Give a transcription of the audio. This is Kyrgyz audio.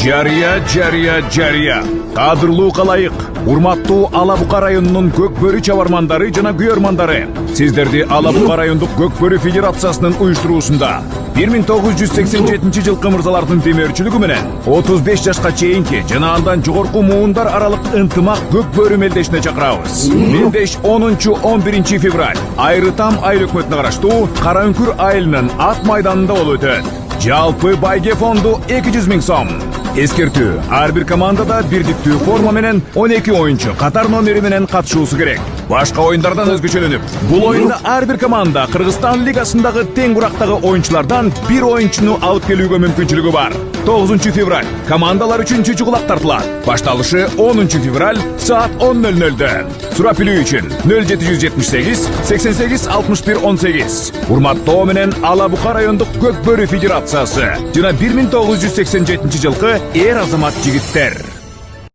Жария. Кадырлуу калайык, урматтуу Ала Бука районунун Көкбөрү чабармандары жана күйөрмандары. Сиздерди Ала Бука райондук Көкбөрү федерациясынын уюштуруусунда 1987 жылкы мырзалардын демөөрчүлүгү менен 35 жашка чейинки жана андан жогорку муундар аралык ынтымак Көкбөрү мелдешине чакырабыз. Мелдеш 10-11 февраль Айрытам айыл өкмөтүнө караштуу Караүңкүр айылынын ат майданында болуп өтөт. Жалпы байге фонду 200 000 сом. Эскертүү: ар бир командада бирдиктүү форма менен 12 оюнчу катар номери менен катышуусу керек. Башка оюндардан өзгөчөлөнүп, бул оюнда ар бир команда Кыргызстан лигасындагы тең бурактагы оюнчулардан бир оюнчуну алып келүүгө мүмкүнчүлүгү бар. 9 февраль командалар үчүн чучугулак тартылат. Башталышы 10 февраль саат 10:00-дө. Сурап билүү үчүн 0778 88 61 18. Урматтоо менен Ала Бука райондук Көкбөрү федерациясы жана 1987 жылкы эр азамат жигиттер.